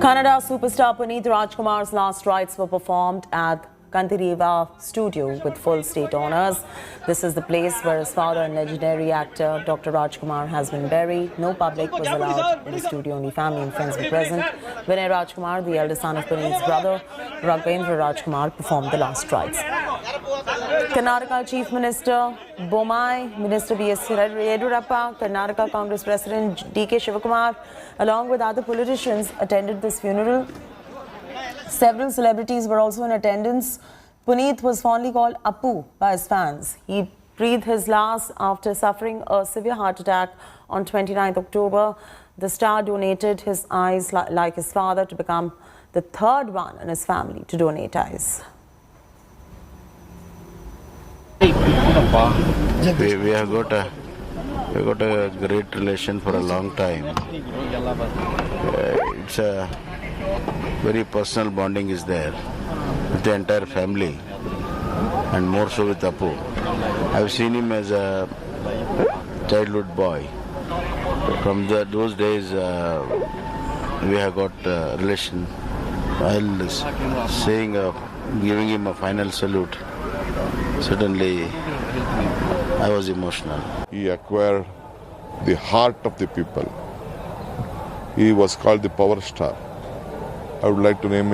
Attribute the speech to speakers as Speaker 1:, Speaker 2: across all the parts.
Speaker 1: Kannada superstar Puneeth Rajkumar's last rites were performed at Kanteerava Studio with full state honours. This is the place where his father and legendary actor Dr Rajkumar has been buried. No public was allowed in the studio, only family and friends were present. Vinay Rajkumar, the eldest son of Puneeth's brother, Rajkumar Rajkumar, performed the last rites. Karnataka Chief Minister Bommai, Minister B.S. Yediyurappa, Karnataka Congress President D.K. Shivakumar, along with other politicians, attended this funeral. Several celebrities were also in attendance. Puneeth was fondly called Appu by his fans. He breathed his last after suffering a severe heart attack on 29th October. The star donated his eyes like his father to become the third one in his family to donate eyes.
Speaker 2: We have got a great relation for a long time. It's a very personal bonding is there with the entire family, and more so with Appu. I've seen him as a childhood boy. From those days, we have got a relation. While giving him a final salute, certainly I was emotional.
Speaker 3: He acquired the heart of the people. He was called the power star. I would like to name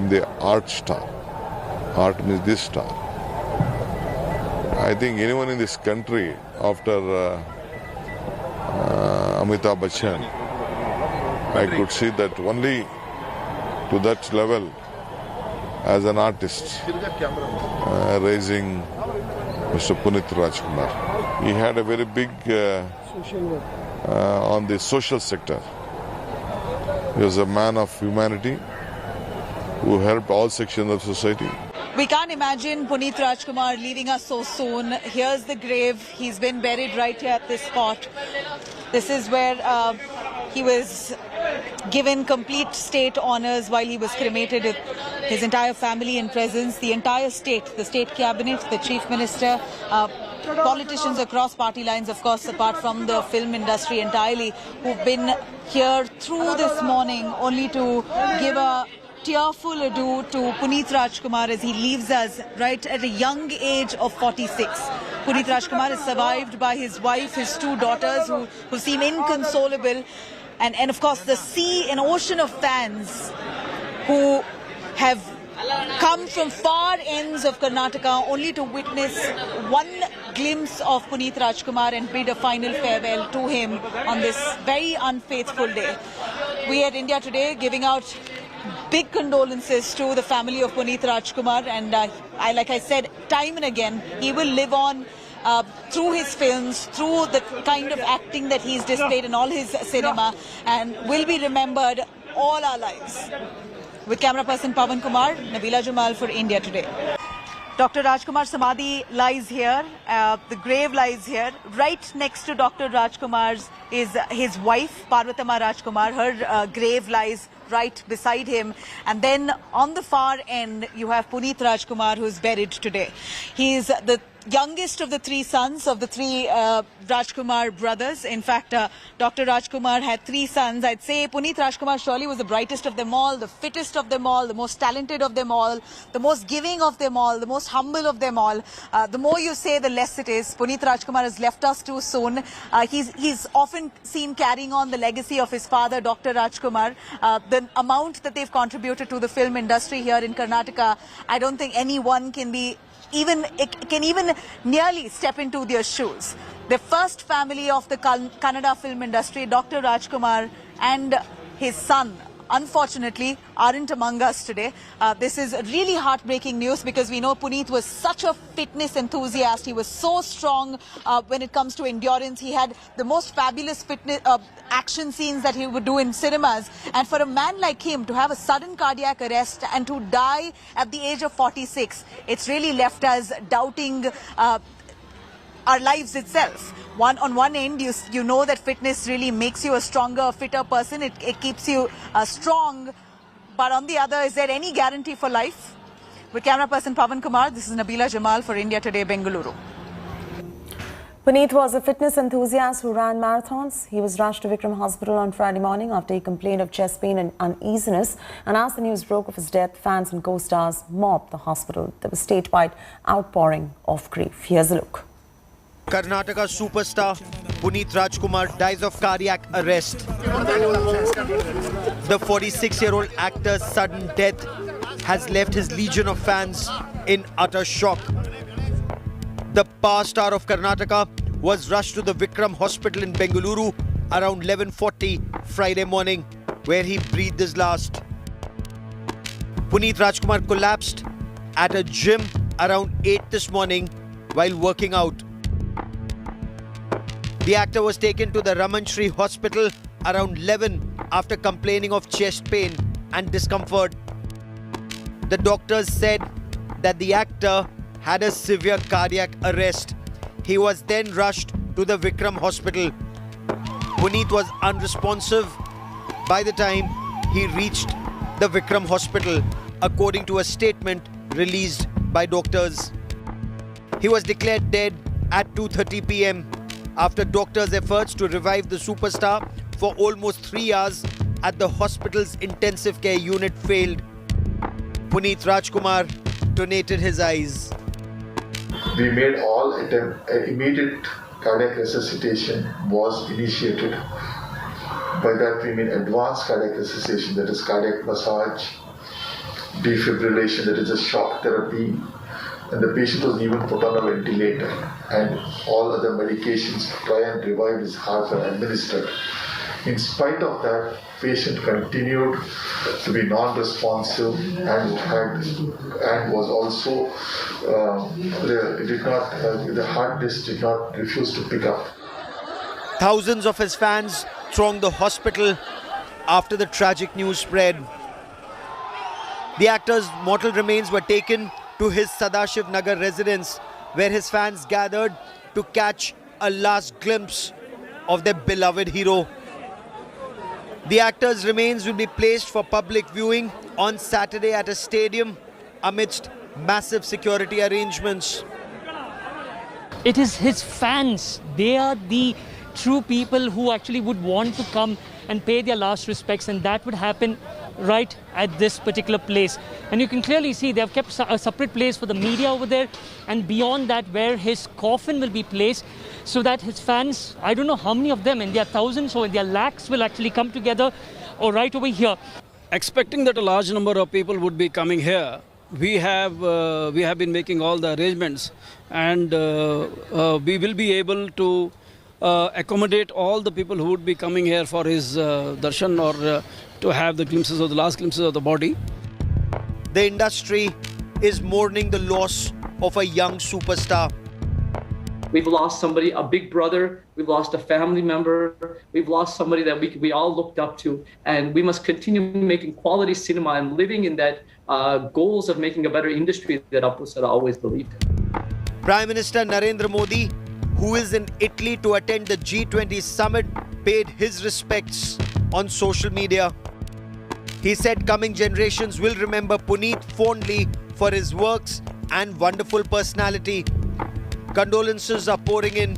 Speaker 3: the art star. Art means this star. I think anyone in this country after Amitabh Bachchan, I could see that only to that level as an artist, raising Mr. Puneeth Rajkumar. He had a very big on the social sector. He was a man of humanity who helped all sections of society.
Speaker 4: We can't imagine Puneeth Rajkumar leaving us so soon. Here's the grave. He's been buried right here at this spot. This is where he was given complete state honours while he was cremated with his entire family in presence, the entire state, the state cabinet, the chief minister, politicians across party lines, of course, apart from the film industry entirely, who've been here through this morning only to give a tearful adieu to Puneeth Rajkumar as he leaves us right at a young age of 46. Puneeth Rajkumar is survived by his wife, his two daughters who seem inconsolable, and of course the sea and ocean of fans who have come from far ends of Karnataka only to witness one glimpse of Puneeth Rajkumar and bid a final farewell to him on this very unfaithful day. We at India Today giving out big condolences to the family of Puneeth Rajkumar, and like I said time and again, he will live on through his films, through the kind of acting that he's displayed in all his cinema, and will be remembered all our lives. With camera person Pawan Kumar, Nabila Jamal for India Today. Dr. Rajkumar Samadhi lies here, the grave lies here. Right next to Dr. Rajkumar's is his wife, Parvatama Rajkumar. Her grave lies right beside him. And then on the far end, you have Puneeth Rajkumar, who's buried today. He's the youngest of the three sons of the three Rajkumar brothers. In fact, Dr. Rajkumar had three sons. I'd say Puneeth Rajkumar surely was the brightest of them all, the fittest of them all, the most talented of them all, the most giving of them all, the most humble of them all. The more you say, the less it is. Puneeth Rajkumar has left us too soon. He's often seen carrying on the legacy of his father, Dr. Rajkumar. The amount that they've contributed to the film industry here in Karnataka, I don't think anyone can even nearly step into their shoes. The first family of the Kannada film industry, Dr. Rajkumar and his son, unfortunately, aren't among us today. This is really heartbreaking news because we know Puneeth was such a fitness enthusiast. He was so strong when it comes to endurance. He had the most fabulous fitness action scenes that he would do in cinemas. And for a man like him to have a sudden cardiac arrest and to die at the age of 46, it's really left us doubting our lives itself. On one end, you know that fitness really makes you a stronger, fitter person. It keeps you strong. But on the other, is there any guarantee for life? With camera person Pawan Kumar, this is Nabila Jamal for India Today, Bengaluru.
Speaker 1: Puneeth was a fitness enthusiast who ran marathons. He was rushed to Vikram Hospital on Friday morning after he complained of chest pain and uneasiness. And as the news broke of his death, fans and co-stars mobbed the hospital. There was statewide outpouring of grief. Here's a look.
Speaker 5: Karnataka superstar Puneeth Rajkumar dies of cardiac arrest. The 46-year-old actor's sudden death has left his legion of fans in utter shock. The power star of Karnataka was rushed to the Vikram Hospital in Bengaluru around 11:40 Friday morning, where he breathed his last. Puneeth Rajkumar collapsed at a gym around 8 this morning while working out. The actor was taken to the Ramanshri Hospital around 11 after complaining of chest pain and discomfort. The doctors said that the actor had a severe cardiac arrest. He was then rushed to the Vikram Hospital. Puneeth was unresponsive by the time he reached the Vikram Hospital, according to a statement released by doctors. He was declared dead at 2:30 p.m. after doctors' efforts to revive the superstar for almost 3 hours at the hospital's intensive care unit failed. Puneeth Rajkumar donated his eyes.
Speaker 6: We made all attempt. Immediate cardiac resuscitation was initiated. By that we mean advanced cardiac resuscitation, that is cardiac massage, defibrillation, that is a shock therapy, and the patient was even put on a ventilator, and all other medications to try and revive his heart were administered. In spite of that, patient continued to be non-responsive and was also the heart disc did not refuse to pick up.
Speaker 5: Thousands of his fans thronged the hospital after the tragic news spread. The actor's mortal remains were taken to his Sadashiv Nagar residence, where his fans gathered to catch a last glimpse of their beloved hero. The actor's remains will be placed for public viewing on Saturday at a stadium amidst massive security arrangements.
Speaker 7: It is his fans. They are the true people who actually would want to come and pay their last respects, and that would happen right at this particular place. And you can clearly see they have kept a separate place for the media over there, and beyond that where his coffin will be placed, so that his fans, I don't know how many of them, in their thousands or in their lakhs, will actually come together or right over here.
Speaker 8: Expecting that a large number of people would be coming here, we have been making all the arrangements, and we will be able to accommodate all the people who would be coming here for his darshan or to have the last glimpses of the body.
Speaker 5: The industry is mourning the loss of a young superstar.
Speaker 9: We've lost somebody, a big brother. We've lost a family member. We've lost somebody that we all looked up to. And we must continue making quality cinema and living in that goals of making a better industry that Appu sir always believed in.
Speaker 5: Prime Minister Narendra Modi, who is in Italy to attend the G20 summit, paid his respects on social media. He said coming generations will remember Puneeth fondly for his works and wonderful personality. Condolences are pouring in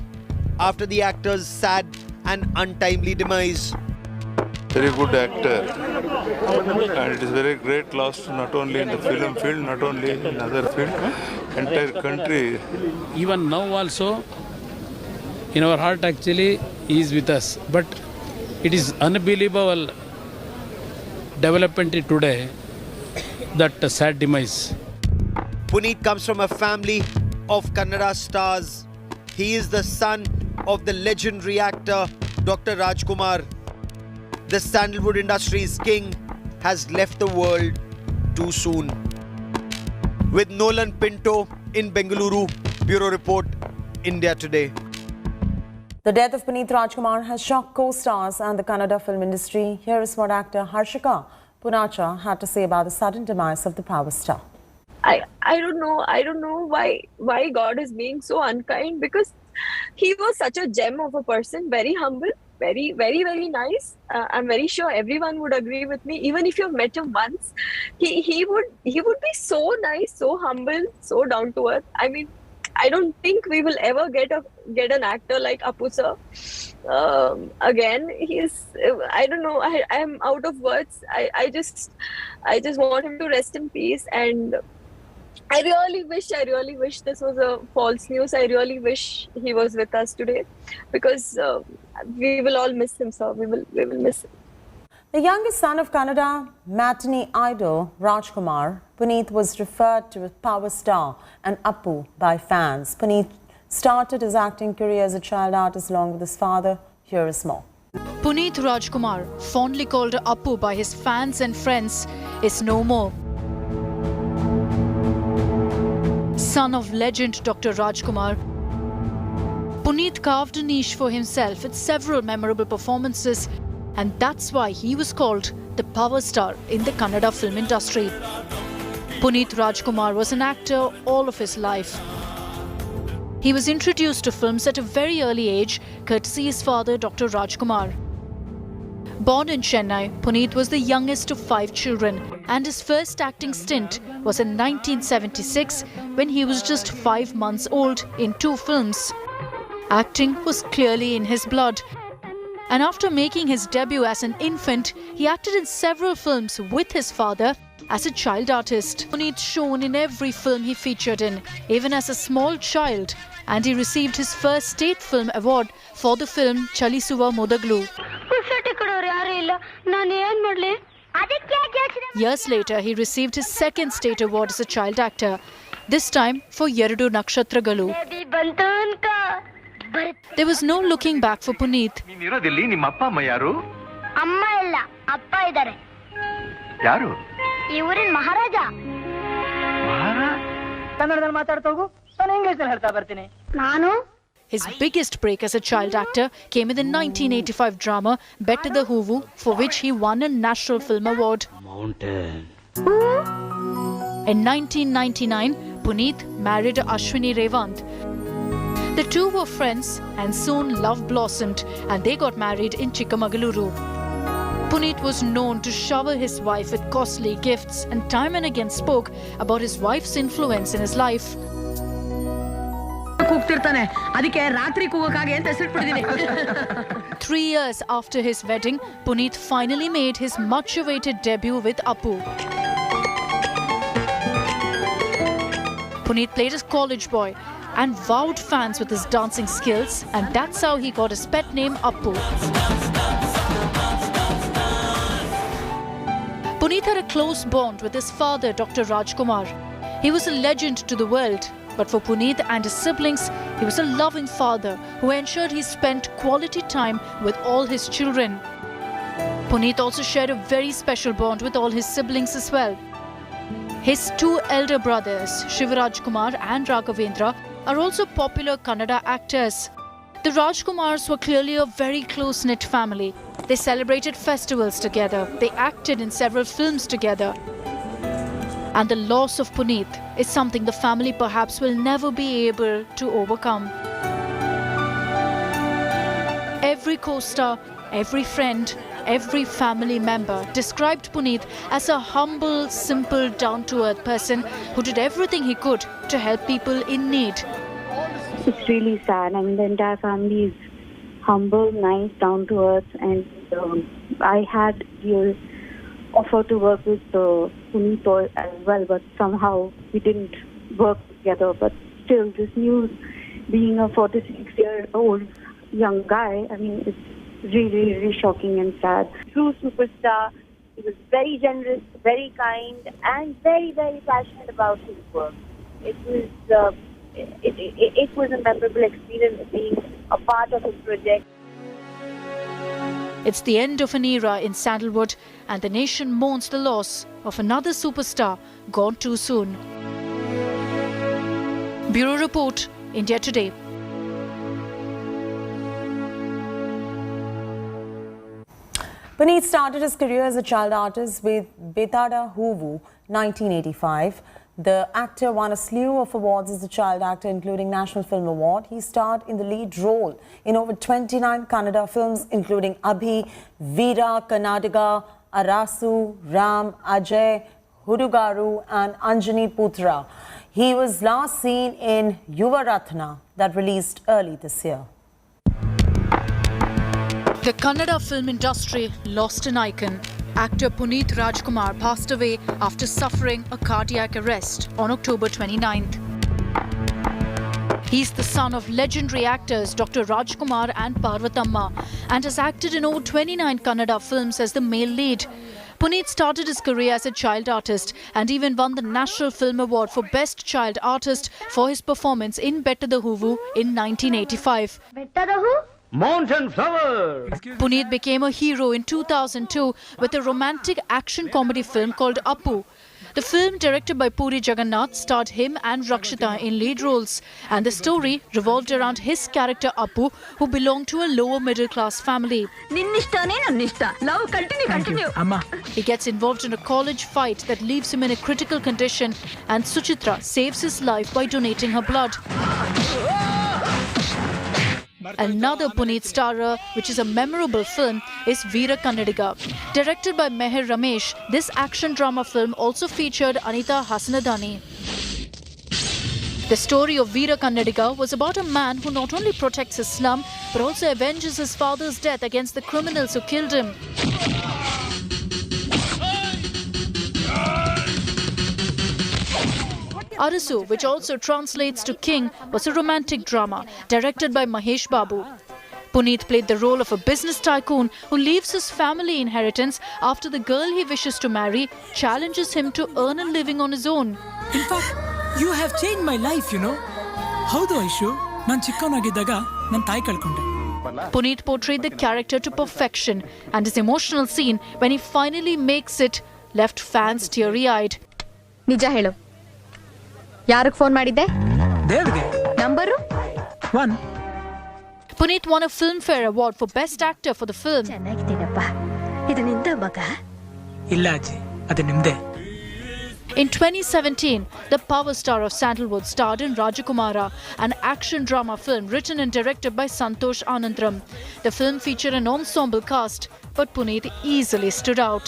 Speaker 5: after the actor's sad and untimely demise.
Speaker 10: Very good actor, and it is very great loss not only in the film field, not only in other field, entire country.
Speaker 11: Even now also, in our heart actually, he is with us. But it is unbelievable development today, that sad demise.
Speaker 5: Puneeth comes from a family of Kannada stars. He is the son of the legendary actor Dr Rajkumar. The sandalwood industry's king has left the world too soon. With Nolan Pinto in Bengaluru, Bureau Report, India Today.
Speaker 1: The death of Puneeth Rajkumar has shocked co-stars and the Kannada film industry. Here is what actor Harshikas Thoughts had to say about the sudden demise of the power star.
Speaker 12: I don't know why God is being so unkind, because he was such a gem of a person, very humble, very, very, very nice. I'm very sure everyone would agree with me. Even if you've met him once, he would be so nice, so humble, so down to earth. I mean, I don't think we will ever get an actor like Appu sir. Again, I don't know. I am out of words. I just want him to rest in peace. And I really wish this was a false news. I really wish he was with us today, because we will all miss him, sir. We will miss him.
Speaker 1: The youngest son of Kannada matinee idol Rajkumar, Puneeth was referred to as power star and Appu by fans. Puneeth started his acting career as a child artist along with his father. Here is more.
Speaker 13: Puneeth Rajkumar, fondly called Appu by his fans and friends, is no more. Son of legend Dr Rajkumar, Puneeth carved a niche for himself with several memorable performances, and that's why he was called the power star in the Kannada film industry. Puneeth Rajkumar was an actor all of his life. He was introduced to films at a very early age, courtesy his father Dr Rajkumar. Born in Chennai, Puneeth was the youngest of 5 children, and his first acting stint was in 1976 when he was just 5 months old in 2 films. Acting was clearly in his blood, and after making his debut as an infant, he acted in several films with his father as a child artist. Puneeth shone in every film he featured in, even as a small child, and he received his first state film award for the film Chalisuva Modaglu. Years later, he received his second state award as a child actor, this time for Yerudu Nakshatragalu. There was no looking back for Puneeth. His biggest break as a child actor came in the 1985 drama Bettada Hoovu, for which he won a National Film Award. In 1999, Puneeth married Ashwini Revant. The two were friends, and soon love blossomed and they got married in Chikmagaluru. Puneeth was known to shower his wife with costly gifts and time and again spoke about his wife's influence in his life. 3 years after his wedding, Puneeth finally made his much-awaited debut with Appu. Puneeth played as college boy and wowed fans with his dancing skills, and that's how he got his pet name Appu. Puneeth had a close bond with his father, Dr Rajkumar. He was a legend to the world, but for Puneeth and his siblings, he was a loving father who ensured he spent quality time with all his children. Puneeth also shared a very special bond with all his siblings as well. His 2 elder brothers, Shivarajkumar and Raghavendra, are also popular Kannada actors. The Rajkumars were clearly a very close-knit family. They celebrated festivals together. They acted in several films together. And the loss of Puneeth is something the family perhaps will never be able to overcome. Every co-star, every friend, every family member described Puneeth as a humble, simple, down-to-earth person who did everything he could to help people in need.
Speaker 14: It's really sad. I mean, the entire family is humble, nice, down-to-earth, and I had the offer to work with Puneeth as well, but somehow we didn't work together. But still, this news, being a 46-year-old young guy, I mean, it's really, really shocking and sad.
Speaker 15: True superstar. He was very generous, very kind, and very, very passionate about his work. It was a memorable experience being a part of his project.
Speaker 13: It's the end of an era in Sandalwood, and the nation mourns the loss of another superstar gone too soon. Bureau Report, India Today.
Speaker 1: Puneeth started his career as a child artist with Betada Hoovu, 1985. The actor won a slew of awards as a child actor, including National Film Award. He starred in the lead role in over 29 Kannada films, including Abhi, Veera, Karnataka, Arasu, Ram, Ajay, Hudugaru and Anjani Putra. He was last seen in Yuva Ratna, that released early this year.
Speaker 13: The Kannada film industry lost an icon. Actor Puneeth Rajkumar passed away after suffering a cardiac arrest on October 29th. He's the son of legendary actors Dr Rajkumar and Parvatamma and has acted in over 29 Kannada films as the male lead. Puneeth started his career as a child artist and even won the National Film Award for Best Child Artist for his performance in Bettada Hoovu in 1985.
Speaker 16: Mountain Flower!
Speaker 13: Puneeth became a hero in 2002 with a romantic action comedy film called Appu. The film, directed by Puri Jagannath, starred him and Rakshita in lead roles. And the story revolved around his character Appu, who belonged to a lower middle class family.
Speaker 16: Love continue. Amma.
Speaker 13: He gets involved in a college fight that leaves him in a critical condition, and Suchitra saves his life by donating her blood. Another Puneeth starer, which is a memorable film, is Veera Kannadiga. Directed by Meher Ramesh, this action drama film also featured Anita Hasanadani. The story of Veera Kannadiga was about a man who not only protects his slum, but also avenges his father's death against the criminals who killed him. Arasu, which also translates to King, was a romantic drama directed by Mahesh Babu. Puneeth played the role of a business tycoon who leaves his family inheritance after the girl he wishes to marry challenges him to earn a living on his own.
Speaker 16: In fact, you have changed my life, you know. Howdu Aishu, nan chikkavanagidaga nan tayi kalkonde.
Speaker 13: Puneeth portrayed the character to perfection, and his emotional scene when he finally makes it left fans teary-eyed.
Speaker 17: Nija helu. ಯಾರಿಗೆ phone ಮಾಡಿದ್ದೆ
Speaker 16: ದೇವ್ರಿಗೆ
Speaker 17: number
Speaker 16: 1
Speaker 13: Puneeth won a Filmfare Award for Best Actor for the film.
Speaker 17: ಚೆನ್ನಾಗಿದ್ದೀನಪ್ಪ ಇದು ನಿಂದ ಮಗ
Speaker 16: ಇಲ್ಲ ಅಜ್ಜಿ ಅದು ನಿಮ್ಮದೇ.
Speaker 13: In 2017, the power star of Sandalwood starred in Rajakumara, an action drama film written and directed by Santosh Anandram. The film featured an ensemble cast, but Puneeth easily stood out.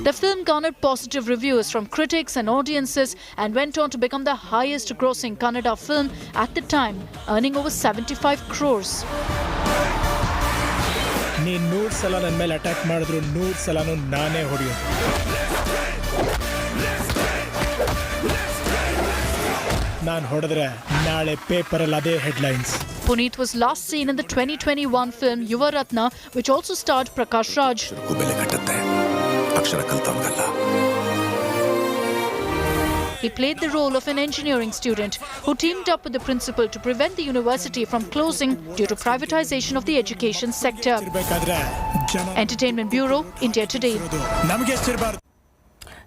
Speaker 13: The film garnered positive reviews from critics and audiences and went on to become the highest grossing Kannada film at the time, earning over 75 crores.
Speaker 18: ನೀನು 100 ಸಲ ನನ್ನ ಮೇಲೆ attack ಮಾಡಿದ್ರು 100 ಸಲನೂ ನಾನೇ ಹೊಡೆಯೋದು. ನಾನು ಹೊಡೆದ್ರೆ ನಾಳೆ ಪೇಪರಲ್ಲಿ ಅದೇ headlines.
Speaker 13: Puneeth was last seen in the 2021 film Yuva Ratna, which also starred Prakash Raj. He played the role of an engineering student who teamed up with the principal to prevent the university from closing due to privatization of the education sector. Entertainment Bureau, India Today.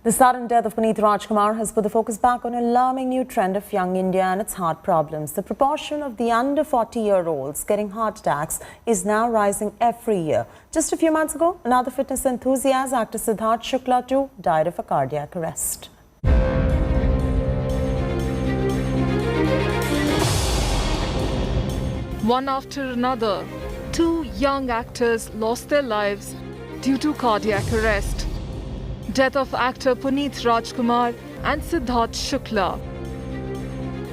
Speaker 1: The sudden death of Puneeth Rajkumar has put the focus back on an alarming new trend of young India and its heart problems. The proportion of the under 40-year-olds getting heart attacks is now rising every year. Just a few months ago, another fitness enthusiast, actor Siddharth Shukla too, died of a cardiac arrest.
Speaker 19: One after another, 2 young actors lost their lives due to cardiac arrest. Death of actor Puneeth Rajkumar and Siddharth Shukla.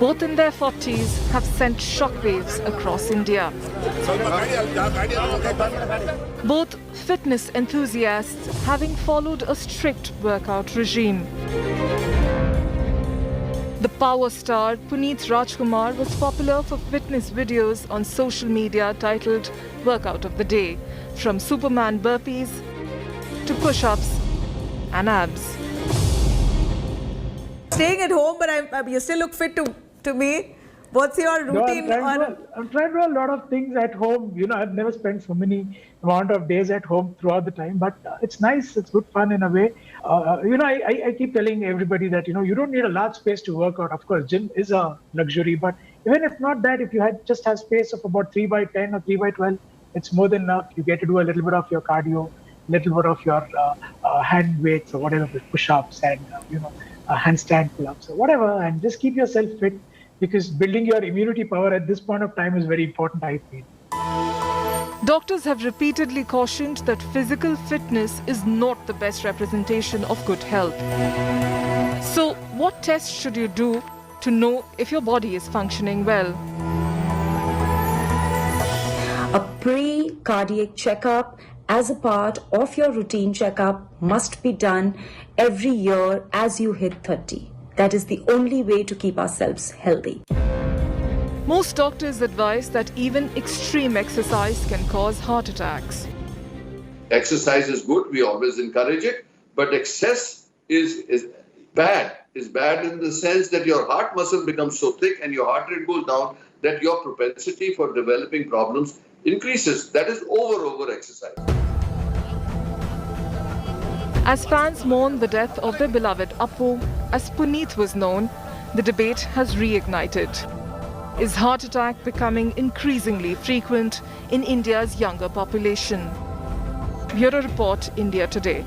Speaker 19: Both in their 40s have sent shockwaves across India. Both fitness enthusiasts having followed a strict workout regime. The power star Puneeth Rajkumar was popular for fitness videos on social media titled Workout of the Day, from Superman burpees to push-ups and abs.
Speaker 4: Staying at home, but you still look fit to me. What's your routine?
Speaker 18: I'm trying to do a lot of things at home. You know, I've never spent so many amount of days at home throughout the time, but it's nice. It's good fun in a way. You know, I keep telling everybody that, you know, you don't need a large space to work out. Of course, gym is a luxury, but even if not that, if you just have space of about 3x10 or 3x12, it's more than enough. You get to do a little bit of your cardio, little bit of your hand weights or whatever, push-ups and, handstand pull-ups or whatever, and just keep yourself fit, because building your immunity power at this point of time is very important, I feel.
Speaker 19: Doctors have repeatedly cautioned that physical fitness is not the best representation of good health. So, what tests should you do to know if your body is functioning well?
Speaker 20: A pre-cardiac checkup as a part of your routine checkup must be done every year as you hit 30. That is the only way to keep ourselves healthy.
Speaker 19: Most doctors advise that even extreme exercise can cause heart attacks.
Speaker 21: Exercise is good, we always encourage it, but excess is bad. Is bad in the sense that your heart muscle becomes so thick and your heart rate goes down that your propensity for developing problems increases. That is over exercise.
Speaker 19: As fans mourn the death of their beloved Appu, as Puneeth was known, the debate has reignited. Is heart attack becoming increasingly frequent in India's younger population? Bureau Report, India Today.